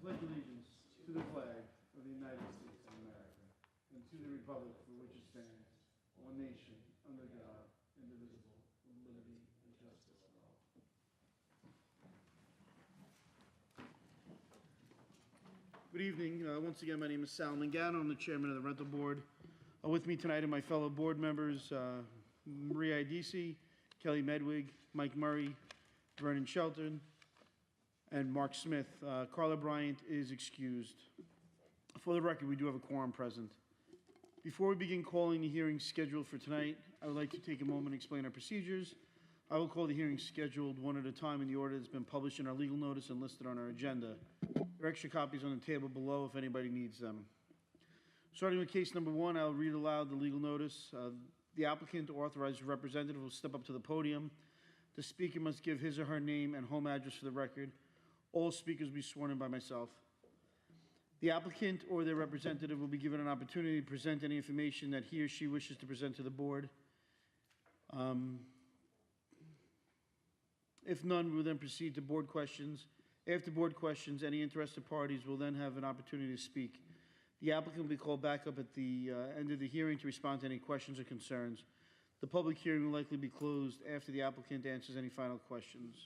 pledge allegiance to the flag of the United States of America and to the republic for which it stands, one nation, under God, indivisible, with liberty and justice for all. Good evening. Once again, my name is Sal Mangano. I'm the chairman of the rental board. With me tonight are my fellow board members, Maria Idisi, Kelly Medwig, Mike Murray, Vernon Shelton, and Mark Smith. Carla Bryant is excused. For the record, we do have a quorum present. Before we begin calling the hearing scheduled for tonight, I would like to take a moment and explain our procedures. I will call the hearing scheduled one at a time in the order that's been published in our legal notice and listed on our agenda. There are extra copies on the table below if anybody needs them. Starting with case number one, I'll read aloud the legal notice. The applicant or authorized representative will step up to the podium. The speaker must give his or her name and home address for the record. All speakers will be sworn in by myself. The applicant or their representative will be given an opportunity to present any information that he or she wishes to present to the board. If none, we will then proceed to board questions. After board questions, any interested parties will then have an opportunity to speak. The applicant will be called back up at the end of the hearing to respond to any questions or concerns. The public hearing will likely be closed after the applicant answers any final questions.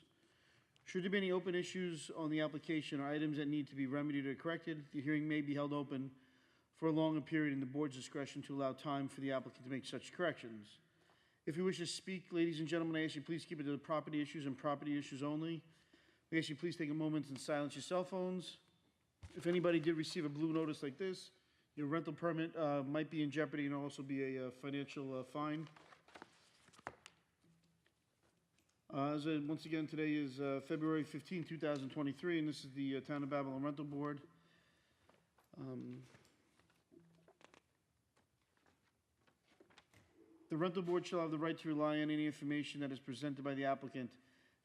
Should there be any open issues on the application or items that need to be remedied or corrected, the hearing may be held open for a longer period in the board's discretion to allow time for the applicant to make such corrections. If you wish to speak, ladies and gentlemen, I ask you please keep it to the property issues and property issues only. We ask you please take a moment and silence your cell phones. If anybody did receive a blue notice like this, your rental permit might be in jeopardy and also be a financial fine. Once again, today is February 15, 2023, and this is the Town of Babylon Rental Board. The rental board shall have the right to rely on any information that is presented by the applicant.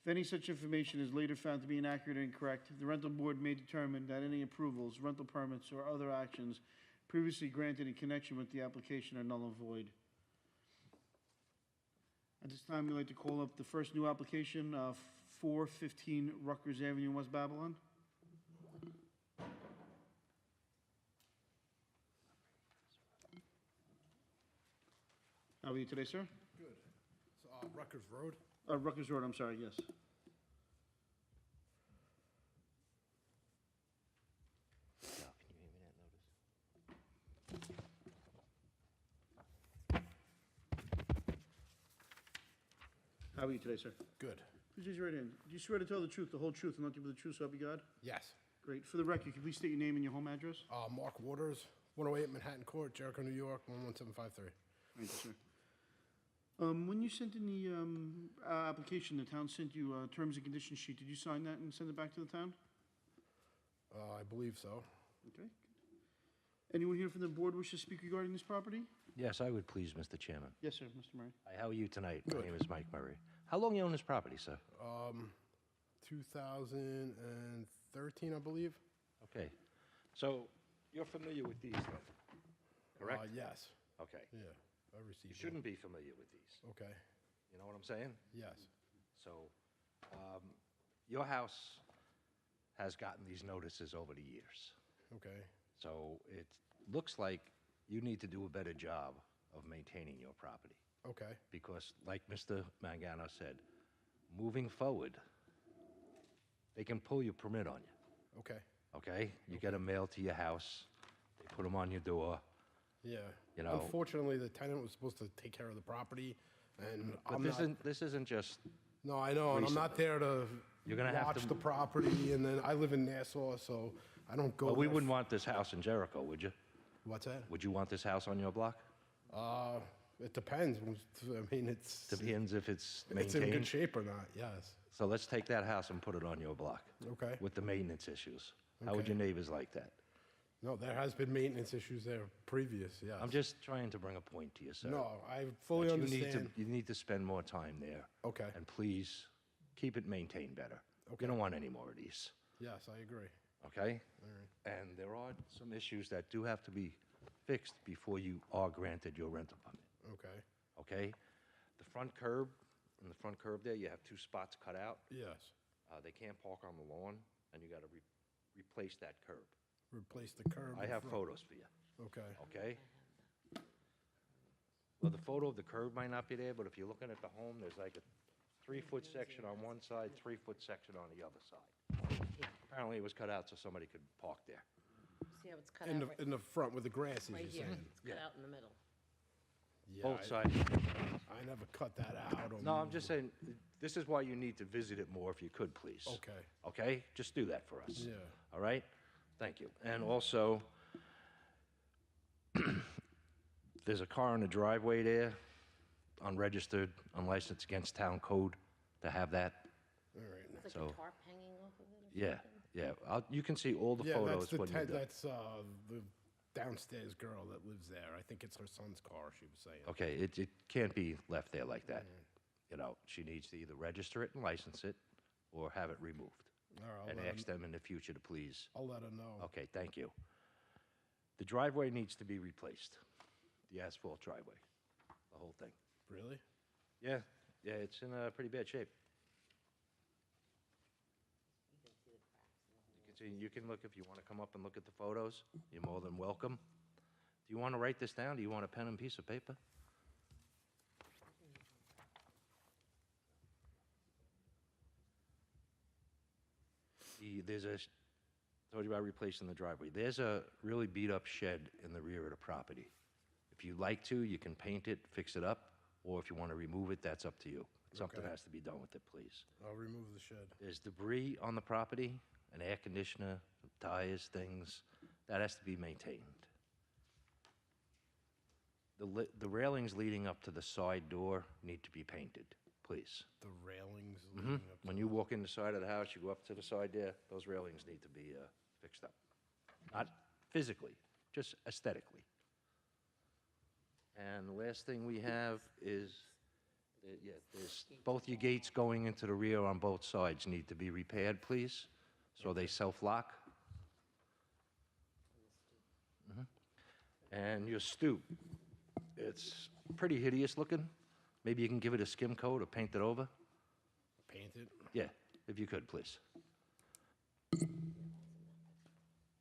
If any such information is later found to be inaccurate or incorrect, the rental board may determine that any approvals, rental permits, or other actions previously granted in connection with the application are null and void. At this time, we'd like to call up the first new application, 415 Rutgers Avenue, West Babylon. How are you today, sir? Good. So, Rutgers Road? Rutgers Road, I'm sorry, yes. Now, can you hand me that notice? How are you today, sir? Good. Please raise your right hand. Do you swear to tell the truth, the whole truth, and nothing but the truth, so help you God? Yes. Great. For the record, can you please state your name and your home address? Mark Waters, 108 Manhattan Court, Jericho, New York, 11753. Thank you, sir. When you sent in the application, the town sent you a terms and conditions sheet. Did you sign that and send it back to the town? I believe so. Okay. Anyone here from the board wish to speak regarding this property? Yes, I would please, Mr. Chairman. Yes, sir, Mr. Murray. Hi, how are you tonight? Good. My name is Mike Murray. How long you own this property, sir? 2013, I believe. Okay. So, you're familiar with these, then? Correct? Yes. Okay. Yeah, I received You shouldn't be familiar with these. them. Okay. You know what I'm saying? Yes. So, your house has gotten these notices over the years. Okay. So, it looks like you need to do a better job of maintaining your property. Okay. Because, like Mr. Mangano said, moving forward, they can pull your permit on you, Okay. okay? You get a mail to your house, they put them on your door, Yeah. You know- Unfortunately, the tenant was supposed to take care of the property, and but I'm this isn't just, No, I know, and I'm not there to You're gonna have watch to- the property, and then I live in Nassau, so I don't go well, we there wouldn't want this house in Jericho, would you? What's that? Would you want this house on your block? It depends. I mean, it's Depends if it's in good maintained. shape or not. Yes. So let's take that house and put it on your block. Okay. With the maintenance issues. How would Okay. your neighbors like that? No, there has been maintenance issues there previous. Yes. I'm just trying to bring a point to you, sir. No, I fully But understand. You need to spend more time there. Okay. And please keep it maintained better. Okay. You don't want any more of these, Yes, I agree. okay? All right. And there are some issues that do have to be fixed before you are granted your rental permit, Okay. okay? The front curb, in the front curb there, you have two spots cut out. Yes. They can't park on the lawn, and you got to replace that curb. Replace the curb. I in have front. photos for you, Okay. okay? Well, the photo of the curb might not be there, but if you're looking at the home, there's like a 3-foot section on one side, 3-foot section on the other side. Apparently, it was cut out so somebody could park there. See how it's cut In out the, right in the front with the grass, as right you're here? saying. It's cut out in the middle. Yeah, Both I- sides. I never cut that out. No, I'm just saying, this is why you need to visit it more if you could, please. Okay. Okay? Just do that for us. Yeah. All right? Thank you. And also, there's a car in the driveway there, unregistered, unlicensed against town code to have that. All right. It's like So- a tarp hanging off of it or Yeah, something? yeah. You can see all the Yeah, that's photos the, when you're done. that's the downstairs girl that lives there. I think it's her son's car, she was saying. Okay, it can't be left there like that. You know, she needs to either register it and license it, or have it removed. All right, And ask them in the future to please. I'll let her know. Okay, thank you. The driveway needs to be replaced, the asphalt driveway, the whole thing. Really? Yeah, yeah, it's in pretty bad shape. You can look, if you want to come up and look at the photos, you're more than welcome. Do you want to write this down? Do you want a pen and piece of paper? Told you about replacing the driveway. There's a really beat-up shed in the rear of the property. If you'd like to, you can paint it, fix it up, or if you want to remove it, that's up to you. Something Okay. has to be done with it, please. I'll remove the shed. There's debris on the property, an air conditioner, tires, things, that has to be maintained. The railings leading up to the side door need to be painted, please. The railings leading up to When you walk in the side of the house, you go up to the side there, those railings need to be fixed up. Not physically, just aesthetically. And the last thing we have is, there's, both your gates going into the rear on both sides need to be repaired, please, so they self-lock. And your stoop, it's pretty hideous looking. Maybe you can give it a skim coat or paint it over? paint it. Yeah, if you could, please.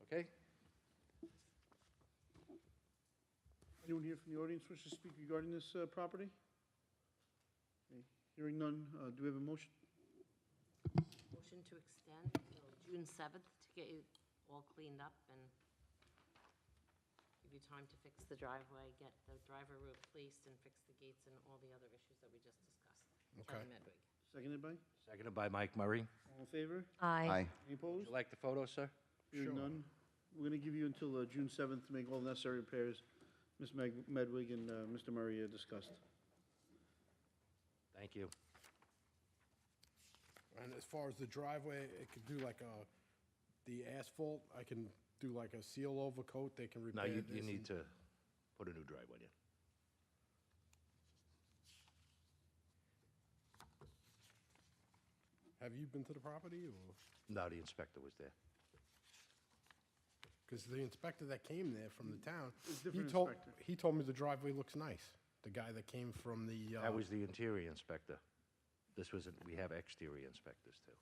Okay? Anyone here from the audience wish to speak regarding this property? Okay, hearing none, do we have a motion? Motion to extend till June 7th to get you all cleaned up and give you time to fix the driveway, get the driver replaced, and fix the gates and all the other issues that we just discussed. Okay. Kelly Medwig. Seconded by? Seconded by Mike Murray. All in favor? Aye. Any opposed? Would you like the photo, sir? Hearing Sure. none, we're going to give you until June 7th to make all necessary repairs. Ms. Medwig and Mr. Murray discussed. Thank you. And as far as the driveway, it could do like the asphalt, I can do like a seal over coat, they can Now, repair you this. need to put a new driveway in. Have you been to the property, or? No, the inspector was there. Because the inspector that came there from the town, It's he different told, inspector. he told me the driveway looks nice. The guy that came from the, That was the interior inspector. This was, we have exterior inspectors, too.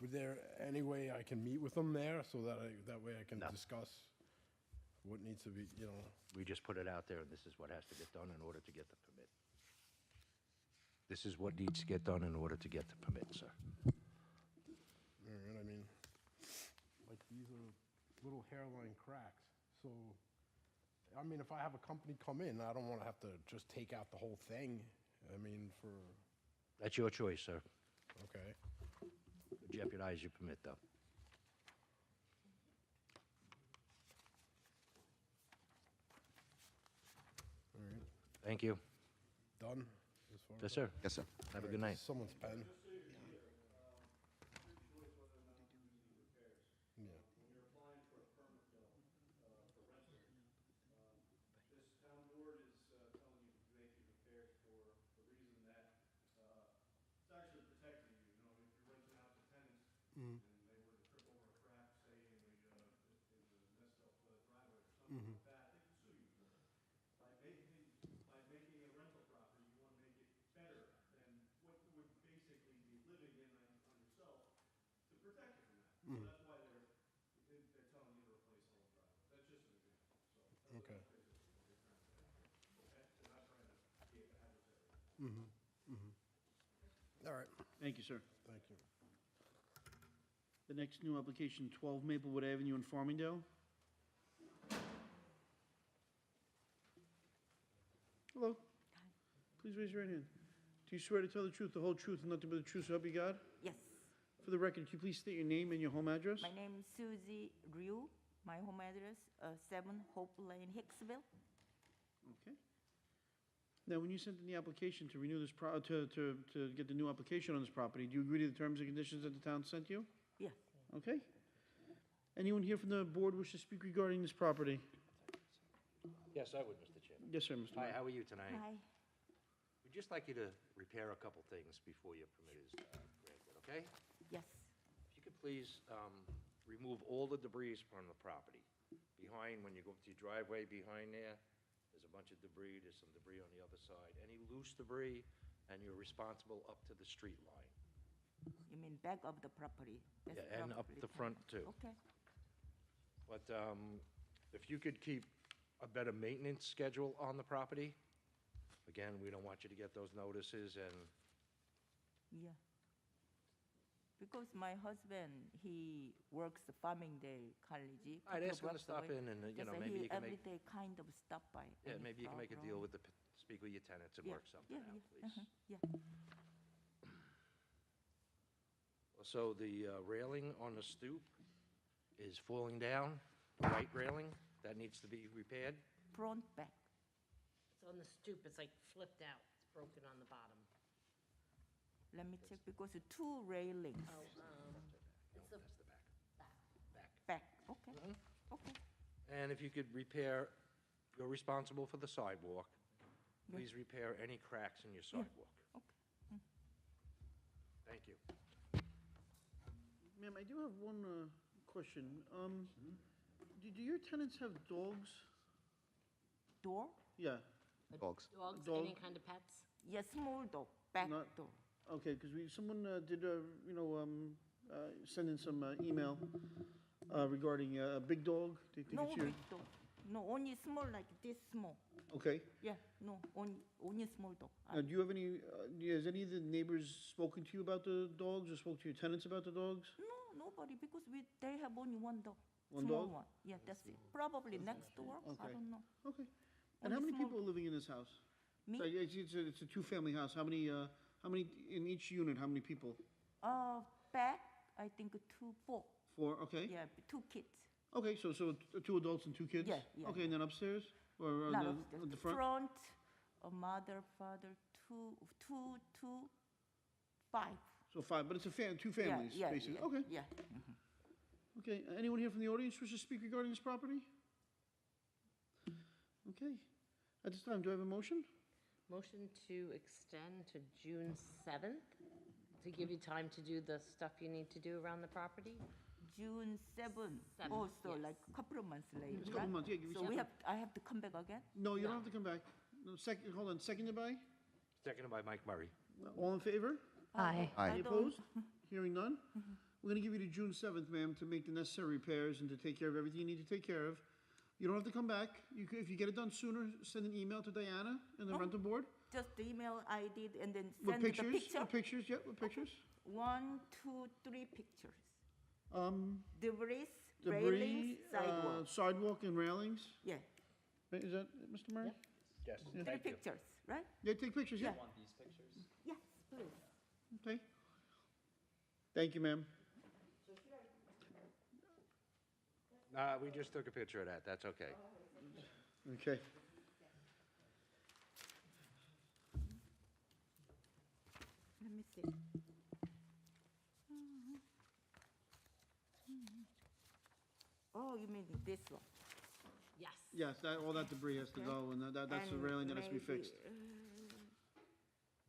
was there any way I can meet with them there, so that that way I can No. discuss what needs to be, you know? We just put it out there, and this is what has to get done in order to get the permit. This is what needs to get done in order to get the permit, sir. All right, I mean, like, these are little hairline cracks, so, I mean, if I have a company come in, I don't wanna have to just take out the whole thing, I mean, for, That's your choice, sir. okay. Jeopardize your permit, though. All right, Thank you. done? as far Yes, as- sir. Yes, sir. Have a All good right, night. Someone's pen. Yeah. Town board is telling you to make these repairs for the reason that it's actually protecting you. You know, if you're renting out to tenants and they were to trip over a crack, say, and they messed up the driveway or something like that, they could sue you for it. By making a rental property, you want to make it better than what you would basically be living in. I Okay. All right, Thank you, sir. thank you. The next new application, 12 Maplewood Avenue in Farmingdale. Hello. Please raise your right hand. Do you swear to tell the truth, the whole truth, and nothing but the truth, so help you God? Yes. For the record, can you please state your name and your home address? My name is Susie Ryu. My home address, 7 Hope Lane, Hicksville. Okay. Now, when you sent in the application to renew this, to get the new application on this property, do you agree to the terms and conditions that the town sent you? Yes. Okay. Anyone here from the board wish to speak regarding this property? Yes, I would, Mr. Chairman. Yes, sir, Mr. Hi, Mayor. how are you tonight? Hi. We'd just like you to repair a couple things before your permit is granted, okay? Yes. If you could please remove all the debris from the property. Behind, when you go up to your driveway behind there, there's a bunch of debris, there's some debris on the other side. Any loose debris, and you're responsible up to the street line. You mean back of the property? That's Yeah, and up probably the fine. front, too. Okay. But if you could keep a better maintenance schedule on the property, again, we don't want you to get those notices, and Yeah. Because my husband, he works the farming day college. I'd ask him to stop in and, you know, maybe you can Every make, day kind of stop by. yeah, any maybe you can make a deal problem. with the, speak with your tenants and Yeah, work something yeah, out, yeah, please. Yeah. So the railing on the stoop is falling down, the white railing, that needs to be repaired. Front, back. It's on the stoop, it's like flipped out, it's broken on the bottom. Let me check because the two railings. Oh, it's the That's the back. Back. Okay. Mhm. Okay. And if you could repair, you're responsible for the sidewalk. Yeah. Please repair any cracks in your sidewalk. Okay. Thank you. Ma'am, I do have one question. Do your tenants have dogs? Door? Yeah, Dogs. dogs, Dog. any kind of pets? Yeah, small dog. Back Not- door. okay, because someone did, send in some email regarding a big dog. Do you think No it's your- big dog. No, only small like this small. Okay. Yeah, no, only small dog. Now, do you have any, has any of the neighbors spoken to you about the dogs or spoke to your tenants about the dogs? No, nobody, because they have only one dog. One Small dog? one. Yeah, that's it. Probably next door, I Okay. don't know. Okay. And how Only many small- people are living in this house? Me? So it's a two-family house. How many, in each unit, how many people? Back, I think 4. 4, okay? Yeah, 2 kids. Okay, so 2 adults and 2 kids? Yeah, yeah. Okay, and then upstairs? Or on Not the, upstairs. on the front? A mother, father, 5. So 5, but it's two families, yeah, basically? yeah, Okay, Yeah. okay. Anyone here from the audience wish to speak regarding this property? Okay. At this time, do I have a motion? Motion to extend to June 7th, to give you time to do the stuff you need to do around the property? June 7th. Seventh, Also, yes. like a couple of months later. It's a couple right? months, yeah, give me So some- I have to come back again? No, you don't No. have to come back. No, hold on, seconded by? Seconded by Mike Murray. All in favor? Aye. Any opposed? Hearing none? We're gonna give you to June 7th, ma'am, to make the necessary repairs and to take care of everything you need to take care of. You don't have to come back. If you get it done sooner, send an email to Diana and the rental board. Just the email I did and then With send the pictures, picture. with pictures, yep, with pictures. 1, 2, 3 pictures. Debris, Debris, railings, sidewalk. sidewalk and railings. Yeah, Right, is that, it, Mr. Murray? Yes, 3 thank you. pictures, right? Yeah, take pictures, yeah. Yes, please. Okay. Thank you, ma'am. We just took a picture of that, that's okay. Okay. Let me see. Oh, you mean this one? Yes. Yes, all that debris has to Okay. go, and that's the And railing that has to be maybe, fixed.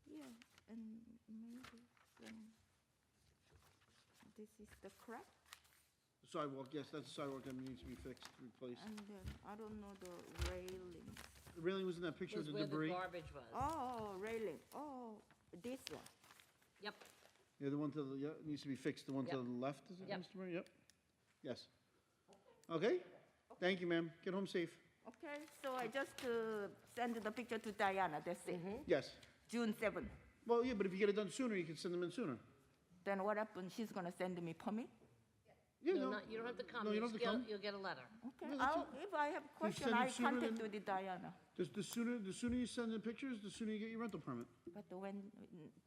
Yeah, and maybe some, this is the crack, Sidewalk, yes, that's the sidewalk that needs to be fixed, replaced. and then, I don't know the railing. The railing was in that picture of Was the where the debris. garbage was. Oh, railing, oh, this one. Yep, Yeah, the one to the, yeah, it needs to be fixed, the one to Yep. the left, is it, Yep. Mr. Murray? Yep. Yes. Okay, thank you, ma'am. Get home safe. Okay, so I just send the picture to Diana, that's it. Yes. June 7th. Well, yeah, but if you get it done sooner, you can send them in sooner. Then what happens? She's gonna send me permit? Yeah, No, no. not, you don't have to come. No, you don't have to come. You'll get a letter. Okay, if I have question, send it I sooner contact than- to the Diana. The sooner you send the pictures, the sooner you get your rental permit. But when,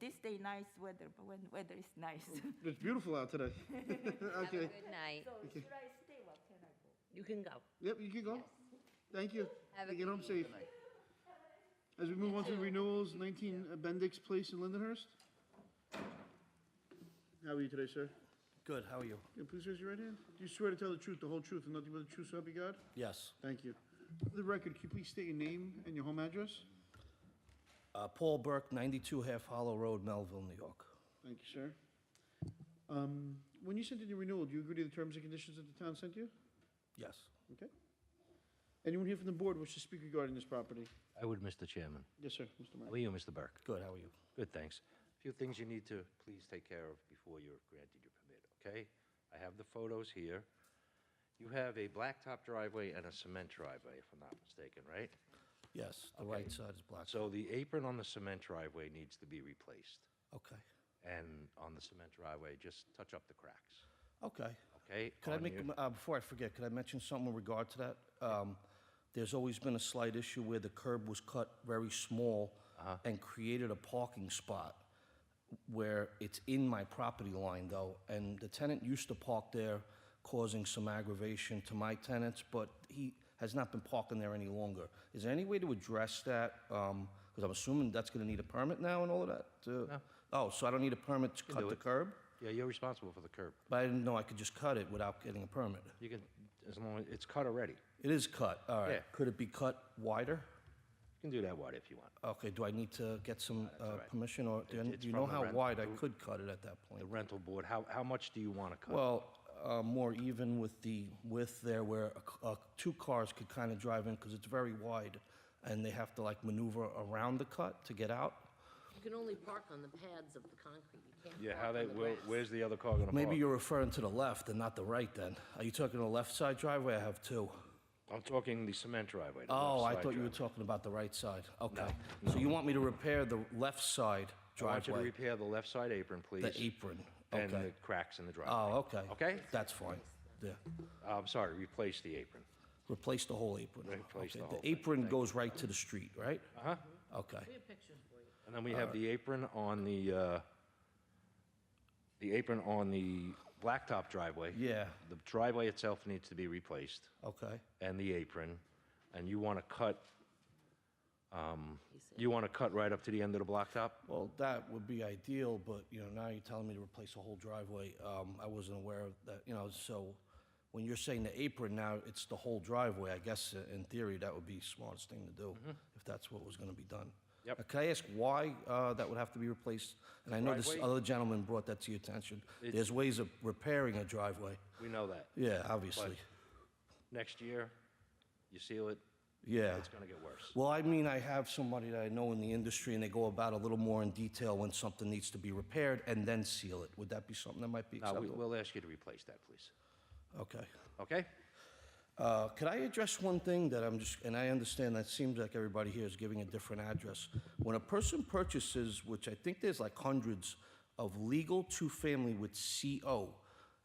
this day nice weather, but when weather is nice. It's beautiful out today. Okay. Good night. So should I stay, what can I go? You can go. Yep, you can go. Thank you. Have a Get home good safe. As we move on to the renewals, 19 Bendix Place in Lindenhurst. How are you today, sir? Good, how are you? Yeah, please raise your right hand. Do you swear to tell the truth, the whole truth, and nothing but the truth, so help you God? Yes. Thank you. For the record, can you please state your name and your home address? Paul Burke, 92 Half Hollow Road, Melville, New York. Thank you, sir. When you sent in your renewal, do you agree to the terms and conditions that the town sent you? Yes. Okay. Anyone here from the board wish to speak regarding this property? I would, Mr. Chairman. Yes, sir, Mr. How Meyer. are you, Mr. Burke? Good, how are you? Good, thanks. A few things you need to please take care of before you're granted your permit, okay? I have the photos here. You have a blacktop driveway and a cement driveway, if I'm not mistaken, right? Yes, the Okay. right side is black. So the apron on the cement driveway needs to be replaced. Okay, And on the cement driveway, just touch up the cracks, okay. okay? Could I On make, your- before I forget, could I mention something in regard to that? There's always been a slight issue where the curb was cut very small and created a parking spot where it's in my property line though, and the tenant used to park there, causing some aggravation to my tenants, but he has not been parking there any longer. Is there any way to address that? Because I'm assuming that's gonna need a permit now and all of that? No. Oh, so I don't need a permit to do cut the it. curb? Yeah, you're responsible for the curb. But I didn't know I could just cut it without getting a permit. You can, as long as, it's cut already. It is cut, all right. Yeah. Could it be cut wider? You can do that wide if you want. Okay, do I need to get some all right. permission, or do It's you from know the how rent- wide I the- could cut it at that point? The rental board, how much do you want to cut? Well, more even with the width there, where two cars could kind of drive in, because it's very wide, and they have to like maneuver around the cut to get out. You can only park on the pads of the concrete. You can't Yeah, park how on they, the grass. where's the other car gonna park? Maybe you're referring to the left and not the right then. Are you talking the left side driveway? I have two. I'm talking the cement driveway. the Oh, left I side thought you were driveway. talking about the right side. Okay. So you want me to repair the left side I want you to driveway? repair the left side apron, please. The apron, And the okay. cracks in the driveway. Oh, okay. Okay? That's fine, yeah. I'm sorry, replace the apron. Replace the whole apron. Replace the Okay. whole The thing, apron goes right to the street, right? Uh-huh. Okay, We have pictures for you. And then we have the apron on the blacktop driveway. yeah, The driveway itself needs to be replaced, okay. and the apron, and you want to cut, He said- you want to cut right up to the end of the blacktop? Well, that would be ideal, but, now you're telling me to replace a whole driveway. I wasn't aware of that, so when you're saying the apron now, it's the whole driveway. I guess in theory, that would be smartest thing to do, if that's what was gonna be done. Yep. Can I ask why that would have to be replaced? And I know this Driveway? other gentleman brought that to your attention. There's ways of repairing a driveway. We know that. Yeah, obviously. Next year, you seal it, Yeah. it's going to get worse. Well, I mean, I have somebody that I know in the industry, and they go about a little more in detail when something needs to be repaired and then seal it. Would that be something that might be Now, acceptable? we'll ask you to replace that, please. Okay. Okay? Could I address one thing that and I understand that seems like everybody here is giving a different address. When a person purchases, which I think there's like hundreds of legal two-family with CO,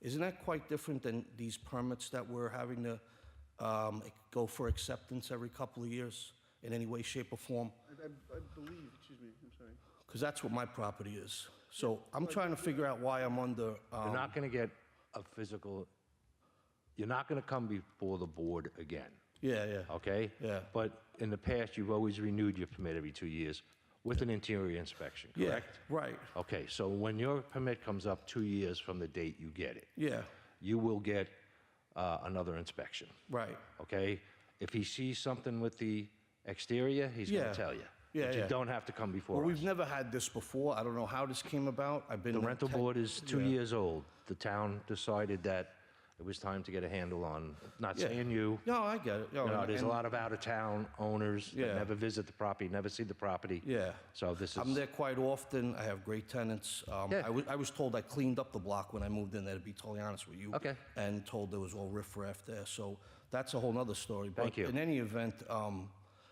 isn't that quite different than these permits that we're having to go for acceptance every couple of years in any way, shape, or form? I believe, excuse me, I'm sorry. Because that's what my property is. So I'm trying to figure out why I'm under, You're not going to get a physical, you're not going to come before the board again, yeah. okay? Yeah. But in the past, you've always renewed your permit every 2 years with an interior inspection, Yeah, correct? right, Okay, so when your permit comes up 2 years from the date you get it, yeah, you will get another inspection, right. okay? If he sees something with the exterior, he's going Yeah. to tell you. Yeah, But you yeah. don't have to come before Well, us. we've never had this before. I don't know how this came about. I've been. The rental board is 2 years old. The town decided that it was time to get a handle on, not Yeah. saying you. No, I get it. You know, there's a and- lot of out-of-town owners that Yeah. never visit the property, never see the property. Yeah. So this is. I'm there quite often. I have great tenants. Yeah. I was told I cleaned up the block when I moved in there, to be totally honest with you. Okay. And told there was all riffraff there. So that's a whole nother story. Thank you. But in any event,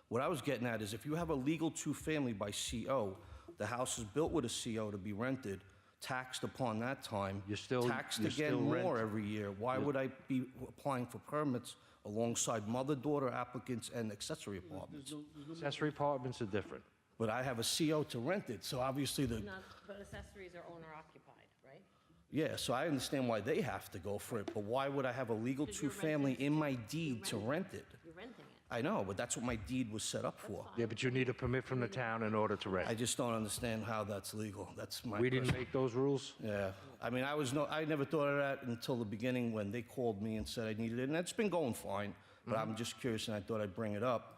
what I was getting at is if you have a legal two-family by CO, the house is built with a CO to be rented, taxed upon that time. You're still- Taxed you're again still more rent- every year. Why would I be applying for permits alongside mother-daughter applicants and accessory apartments? Accessory apartments are different. But I have a CO to rent it, so obviously the, Not, but accessories are owner occupied, right? yeah, so I understand why they have to go for it, but why would I have a legal 'Cause you're two-family renting- in my you're deed to renting rent it? You're renting it. I know, but that's what my deed was set up for. Yeah, but you need a permit from the town in order to I rent. just don't understand how that's legal. That's my We didn't personal- make those rules. Yeah, I mean, I never thought of that until the beginning when they called me and said I needed it, and it's been going fine, but I'm just curious and I thought I'd bring it up.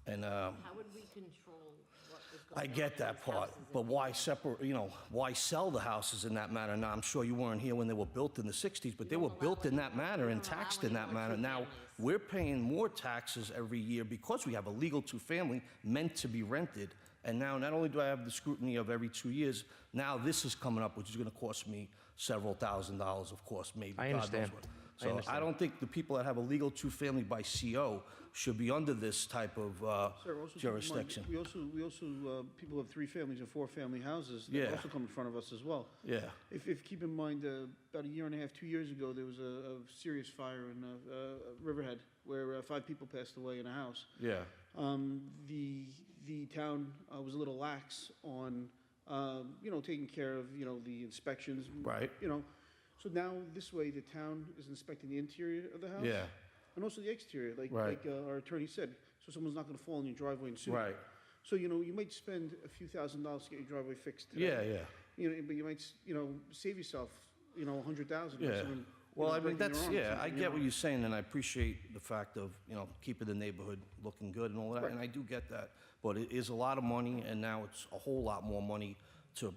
And, How would we control what was going on? I get in that those part, houses but if why we- separate, why sell the houses in that manner? Now, I'm sure you weren't here when they were built in the 60s, but they were don't built allow in that any more- manner we and don't allow taxed in any that more manner. Now, two-families. we're paying more taxes every year because we have a legal two-family meant to be rented. And now, not only do I have the scrutiny of every 2 years, now this is coming up, which is gonna cost me several $1,000s, of course, maybe. I God knows understand. what. I So I understand. don't think the people that have a legal two-family by CO should be under this type of Sir, also keep in mind, jurisdiction. We also, people have 3 families and 4-family houses Yeah. that also come in front of us as well. Yeah, If keep in mind, about a year and a half, 2 years ago, there was a serious fire in Riverhead where 5 people passed away in a house. yeah, The town was a little lax on, taking care of, the inspections. Right. So now this way, the town is inspecting the interior of the house. yeah, And also the exterior, like Right. our attorney said, so someone's not gonna fall in your driveway and sue. you. right. So, you might spend a few $1,000s to get your driveway fixed today. Yeah, yeah. But you might, save yourself, 100,000. by Yeah. someone, Well, I mean, breaking their that's, arm or yeah, I something, get what you're saying, and I appreciate the fact of, keeping the neighborhood looking good and all that, Right. and I do get that. But it is a lot of money, and now it's a whole lot more money to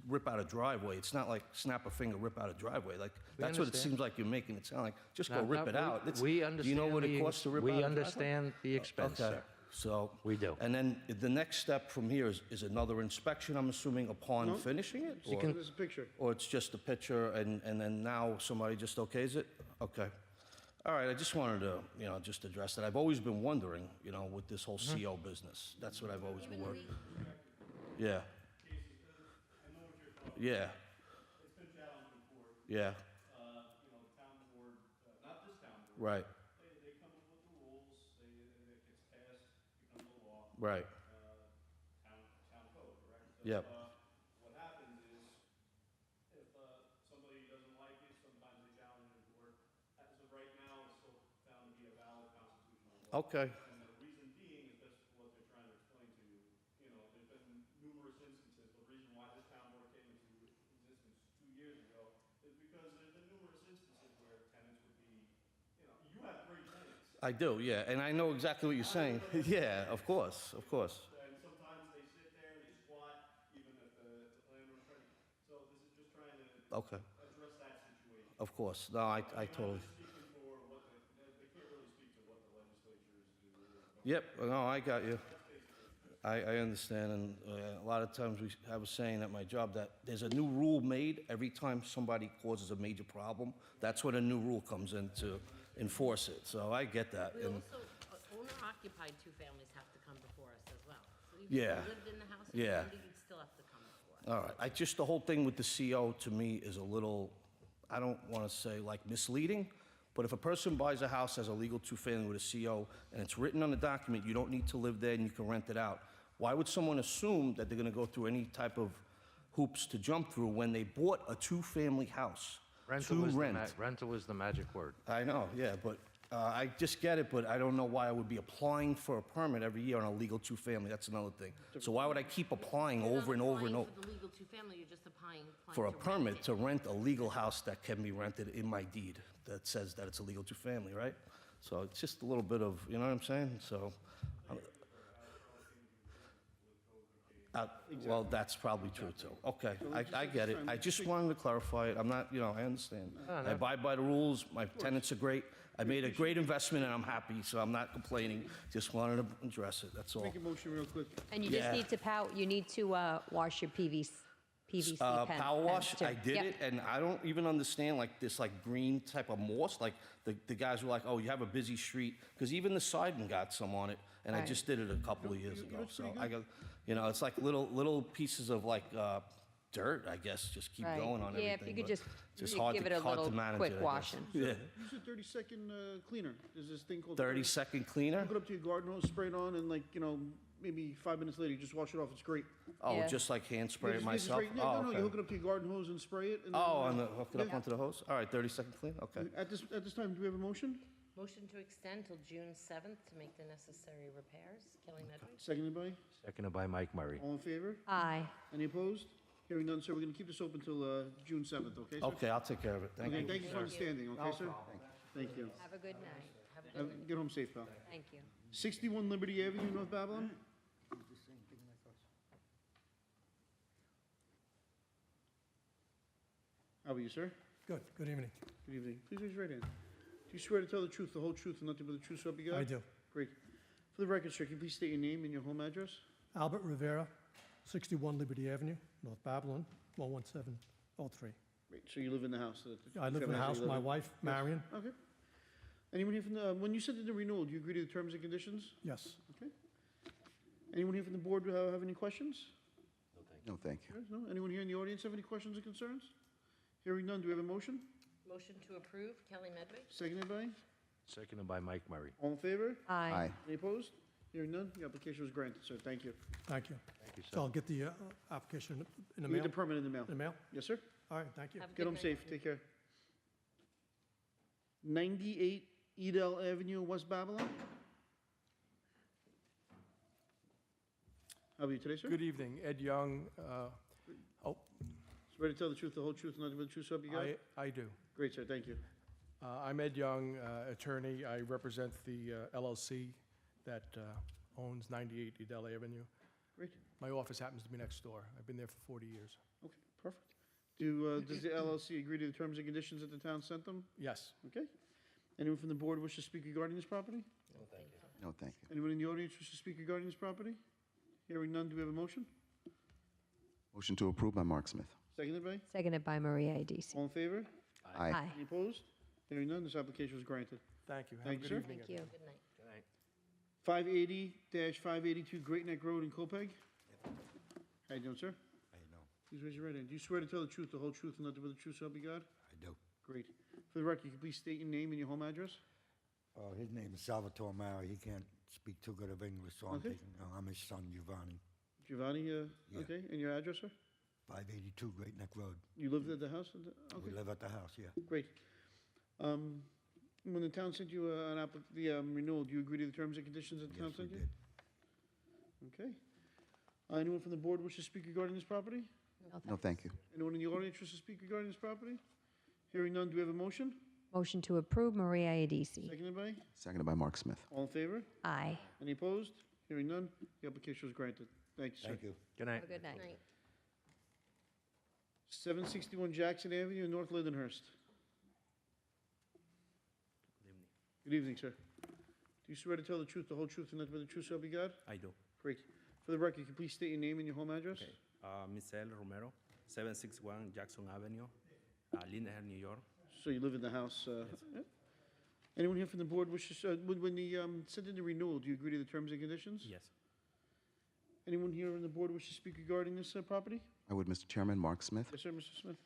rip out a driveway. It's not like snap a finger, rip out a driveway. Like, that's what it understand. seems like you're making it sound like. Just go No, rip no, it out. It's- We Do understand. you know what it the- costs to rip out a We driveway? understand the expense, Okay, sir. so. We do. And then the next step from here is another inspection, I'm assuming, upon No. finishing it? So or- there's a picture. Or it's just a picture and then now somebody just okays it? Okay. All right, I just wanted to, just address that. I've always been wondering, with this whole CO business. That's what I've always been wondering. Yeah. Yeah. It's been challenged before. Yeah, Town board, not this town board. right, They come up with the rules, it gets passed, becomes a law, right. town code, correct? So, Yep. What happens is, if somebody doesn't like it, sometimes they challenge it in court. As of right now, it's still found to be a valid constitutional law. Okay, And the reason being is that's what they're trying to explain to you. There's been numerous instances, the reason why this town board came into existence 2 years ago is because there's been numerous instances where tenants would be, you have great tenants. I do, yeah, and I know exactly what you're saying. Yeah, of course, of course. And sometimes they sit there and they squat, even if the landlord's trying. So this is just trying to Okay, address that situation. of course. No, I totally. Speaking for what they can't really speak to what the legislature is doing. Yep, no, I got you. I understand, and a lot of times I have a saying at my job that there's a new rule made every time somebody causes a major problem. That's when a new rule comes in to enforce it, so I get that. We And also, owner-occupied two families have to come before us as well. So even if Yeah. you lived in the house, Yeah. and you'd still have to come before us. All right, the whole thing with the CO to me is a little, I don't want to say like misleading, but if a person buys a house as a legal two-family with a CO and it's written on the document, you don't need to live there and you can rent it out, why would someone assume that they're going to go through any type of hoops to jump through when they bought a two-family house Rental to is the rent? rental is the magic word. I know, yeah, but I just get it, but I don't know why I would be applying for a permit every year on a legal two-family. That's another thing. So why would I keep applying You're not over and over and applying over For the legal two-family, you're just applying for a to rent permit it. to rent a legal house that can be rented in my deed that says that it's a legal two-family, right? So it's just a little bit of, you know what I'm saying? So, Well, that's probably true, too. Okay, I get it. I just wanted to clarify it. I'm not, I understand. I abide by the rules. My tenants are great. I made a great investment, and I'm happy, so I'm not complaining. Just wanted to address it, that's all. Make a motion real quick. And you just Yeah. need to wash your PVC pen. Power wash, pens, too. I did Yep. it, and I don't even understand, like, this, like, green type of moss, like, the guys were like, oh, you have a busy street, because even the siding got some on it, and I Right. just did it a couple of years ago, looks so pretty I got, it's like little pieces of, like, dirt, I guess, just keep Right. going on everything. Yeah, if you could but just hard give to- it a hard to little manage quick it, I guess. washing. Yeah, Use a 30-second cleaner. There's this thing called. 30-second cleaner? Hook it up to your garden hose, spray it on, and like, maybe 5 minutes later, you just wash it off. It's great. Oh, Yeah. just like hand spray Yeah, it just myself? spray- Oh, No, you okay. hook it up to your garden hose and spray it. And then, Oh, and hook it up yeah. onto the hose? All right, 30-second clean, okay. At this time, do we have a motion? Motion to extend till June 7th to make the necessary repairs. Kelly Medwig? Seconded by? Seconded by Mike Murray. All in favor? Aye. Any opposed? Hearing none, sir, we're gonna keep this open till June 7th, okay, sir? Okay, I'll take care of it, thank Okay, you. thank you for understanding, okay, sir? Thank you. Have a good night. Have a good night. Get home safe, pal. Thank you. 61 Liberty Avenue, North Babylon? How are you, sir? Good evening. Good evening. Please raise your right hand. Do you swear to tell the truth, the whole truth, and nothing but the truth, so help you God? I do. Great. For the record, sir, can you please state your name and your home address? Albert Rivera, 61 Liberty Avenue, North Babylon, 11703. Great, so you live in the house? I live in the house with my wife, Marion. Okay. Anyone here from the, when you said the renewal, do you agree to the terms and conditions? Yes. Okay. Anyone here from the board have any questions? No, thank you. Yes, no? Anyone here in the audience have any questions or concerns? Hearing none, do we have a motion? Motion to approve. Kelly Medwig? Seconded by? Seconded by Mike Murray. All in favor? Aye. Any opposed? Hearing none, the application was granted, sir. Thank you. Thank you. Thank you, So I'll sir. get the application in the We need mail? the permit in the mail. In the mail? Yes, sir? All right, thank you. Have a Get good home night. safe. Take care. 98 Edel Avenue, West Babylon. How are you today, sir? Good evening, Ed Young. Ready to tell the truth, the whole truth, and nothing but the truth, so help you God? I do. Great, sir. Thank you. I'm Ed Young, attorney. I represent the LLC that owns 98 Edel Avenue. Great. My office happens to be next door. I've been there for 40 years. Okay, perfect. Does the LLC agree to the terms and conditions that the town sent them? Yes. Okay. Anyone from the board wish to speak regarding this property? No, thank you. Anyone in the audience wish to speak regarding this property? Hearing none, do we have a motion? Motion to approve by Mark Smith. Seconded by? Seconded by Maria Adisi. All in favor? Aye. Aye. Any opposed? Hearing none, this application was granted. Thank you. Have Thank a you, good sir. evening. Thank you. Good night. Good night. 580-582 Great Neck Road in Copeg. How you doing, sir? I know, Please raise your right hand. Do you swear to tell the truth, the whole truth, and nothing but the truth, so help you God? I do. Great. For the record, can you please state your name and your home address? His name is Salvatore Mara. He can't speak too good of English, so Okay. I'm his son, Giovanni. Giovanni, Yeah. okay, and your address, sir? 582 Great Neck Road. You lived at the house? We Okay, live at the house, yeah. great. When the town sent you the renewal, do you agree to the terms and conditions that the town Yes, we sent you? did. Okay. Anyone from the board wish to speak regarding this property? No, thank you. Anyone in the audience wish to speak regarding this property? Hearing none, do we have a motion? Motion to approve, Maria Adisi. Seconded by? Seconded by Mark Smith. All in favor? Aye. Any opposed? Hearing none, the application was granted. Thank you, sir. Thank you. Good night. Have a good night. Night. 761 Jackson Avenue, North Lindenhurst. Good evening, sir. Do you swear to tell the truth, the whole truth, and nothing but the truth, so help you God? I do. Great. For the record, can you please state your name and your home address? Okay. Misael Romero, 761 Jackson Avenue, Lindenhurst, New York. So you live in the house? Yeah. Anyone here from the board wishes, when the, sent in the renewal, do you agree to the terms and conditions? Yes. Anyone here on the board wish to speak regarding this property? I would, Mr. Chairman, Mark Smith. Yes, sir, Mr. Smith.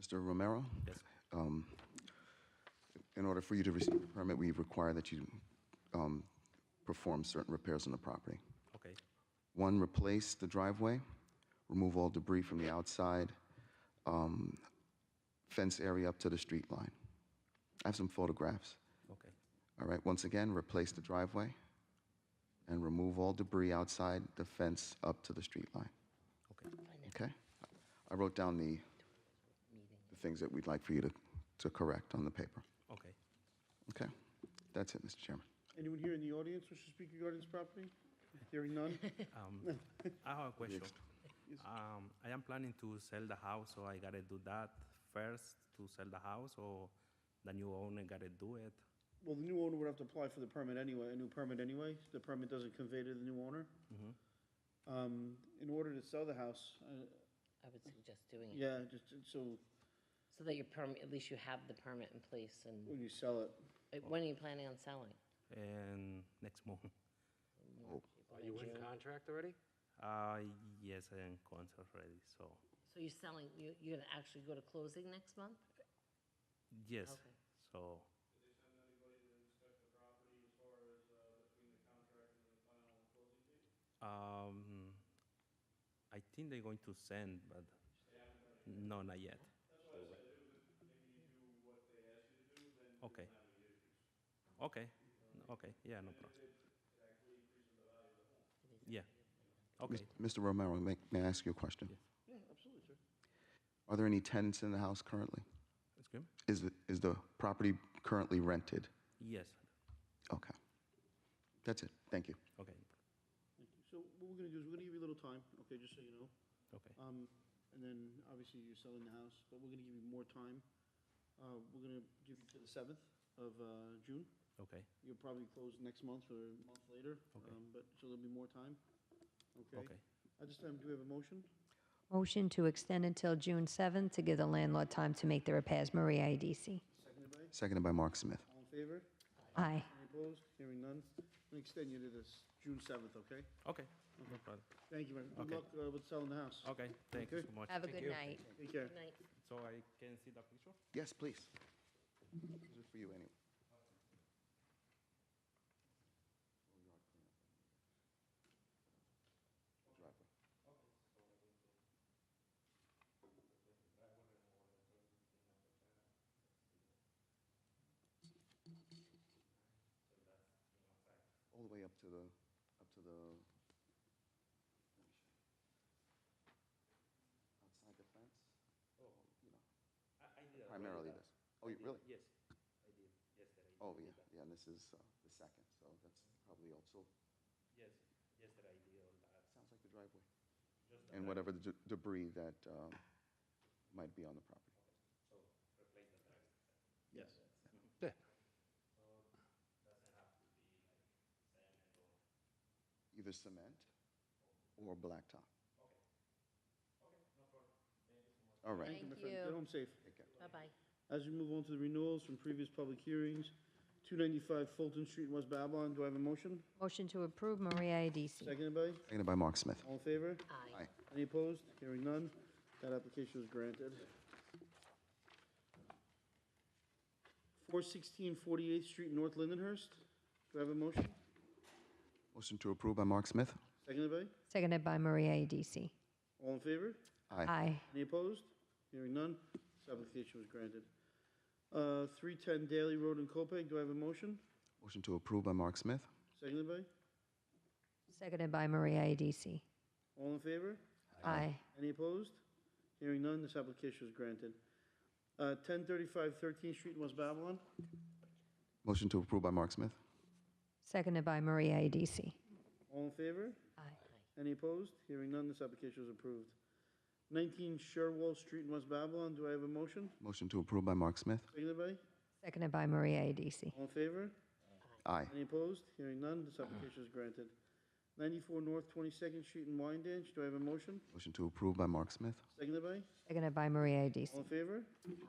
Mr. Romero? Yes. In order for you to receive a permit, we require that you perform certain repairs on the property. Okay. One, replace the driveway, remove all debris from the outside, fence area up to the street line. I have some photographs. Okay. All right, once again, replace the driveway and remove all debris outside the fence up to the street line. Okay. Okay? I wrote down the things that we'd like for you to correct on the paper. Okay. Okay? That's it, Mr. Chairman. Anyone here in the audience wish to speak regarding this property? Hearing none? I have a question. I am planning to sell the house, so I gotta do that first to sell the house, or the new owner gotta do it? Well, the new owner would have to apply for the permit anyway, a new permit anyway. The permit doesn't convey to the new owner. In order to sell the house, I would suggest doing it, yeah, just so so that your permit, at least you have the permit in place, and when you sell it, when are you planning on selling? And next month. Are you in contract already? Yes, I am contract ready, so, So you're selling, you're gonna actually go to closing next month? yes, Okay. so, I think they're going to send, but no, not yet. Okay. Okay, okay, yeah, no problem. Yeah, okay. Mr. Romero, may I ask you a question? yeah, absolutely, sir. Are there any tenants in the house currently? Excuse me? Is the property currently rented? Yes, Okay. That's it. Thank you. okay, Thank you. So what we're gonna do is we're gonna give you a little time, okay, just so you know. okay, And then obviously you're selling the house, but we're gonna give you more time. We're gonna give you to the 7th of June. okay, You'll probably close next month or a month later, Okay. but, so there'll be more time. Okay? okay. At this time, do we have a motion? Motion to extend until June 7th to give the landlord time to make the repairs. Maria IDC. Seconded by? Seconded by Mark Smith. All in favor? Aye. Any opposed? Hearing none. I'm gonna extend you to this June 7th, okay? Okay, no problem. Thank you, man. Good Okay. luck with selling the house. Okay, thank you Okay. so much. Have a Thank good you. night. Take care. Good night. So I can see the picture? Yes, please. This is for you anyway. Driveway. All the way up to the, outside the fence? Oh, you know, I did. primarily this. Oh, you really? Yes, I did, yesterday. Oh, yeah, yeah, and this is the second, so that's probably also, Yes, yesterday I did all that. sounds like the driveway. Just the And whatever the debris that might be on the property. So replace the driveway. Yes. Yeah. Either cement or blacktop. All right. Thank you, my Thank friend. you. Get home safe. Take care. Bye-bye. As we move on to the renewals from previous public hearings, 295 Fulton Street, West Babylon, do I have a motion? Motion to approve. Maria IDC. Seconded by? Seconded by Mark Smith. All in favor? Aye. Any opposed? Hearing none. That application was granted. 416 48th Street, North Lindenhurst. Do I have a motion? Motion to approve by Mark Smith. Seconded by? Seconded by Maria IDC. All in favor? Aye. Aye. Any opposed? Hearing none. This application was granted. 310 Daly Road in Copac. Do I have a motion? Motion to approve by Mark Smith. Seconded by? Seconded by Maria IDC. All in favor? Aye. Any opposed? Hearing none. This application was granted. 1035 13th Street in West Babylon. Motion to approve by Mark Smith. Seconded by Maria IDC. All in favor? Aye. Any opposed? Hearing none, this application is approved. 19 Sherwell Street in West Babylon, do I have a motion? Motion to approve by Mark Smith. Seconded by? Seconded by Maria IDC. All in favor? Aye. Any opposed? Hearing none, this application is granted. 94 North 22nd Street in Wyandanch, do I have a motion? Motion to approve by Mark Smith. Seconded by? Seconded by Maria All IDC. in favor?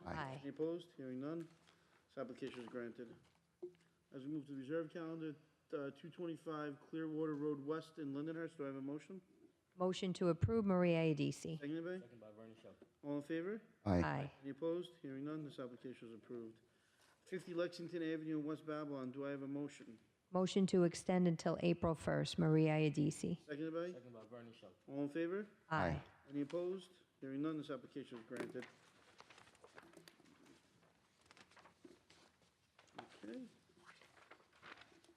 Aye. Any opposed? Hearing none, this application is granted. As we move to the reserve calendar, 225 Clearwater Road West in Lindenhurst, do I have a motion? Motion to approve. Maria IDC. Seconded by? Second by Bernie Shaw. All in favor? Aye. Aye. Any opposed? Hearing none, this application is approved. 50 Lexington Avenue in West Babylon, do I have a motion? Motion to extend until April 1st. Maria IDC. Seconded by? Second by Bernie Shaw. All in favor? Aye. Any opposed? Hearing none, this application is granted. Okay.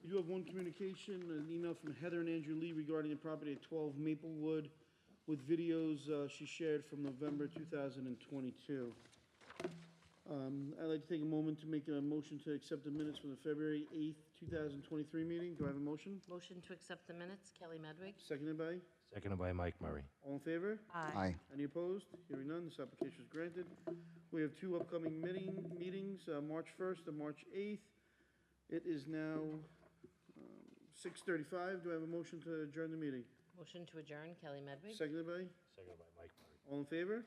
We do have one communication, an email from Heather and Andrew Lee regarding the property at 12 Maplewood with videos she shared from November 2022. I'd like to take a moment to make a motion to accept the minutes from the February 8th, 2023 meeting. Do I have a motion? Motion to accept the minutes, Kelly Medwig. Seconded by? Seconded by Mike Murray. All in favor? Aye. Any opposed? Hearing none, this application is granted. We have two upcoming meetings, March 1st and March 8th. It is now 6:35. Do I have a motion to adjourn the meeting? Motion to adjourn, Kelly Medwig. Seconded by? Seconded by Mike Murray. All in favor?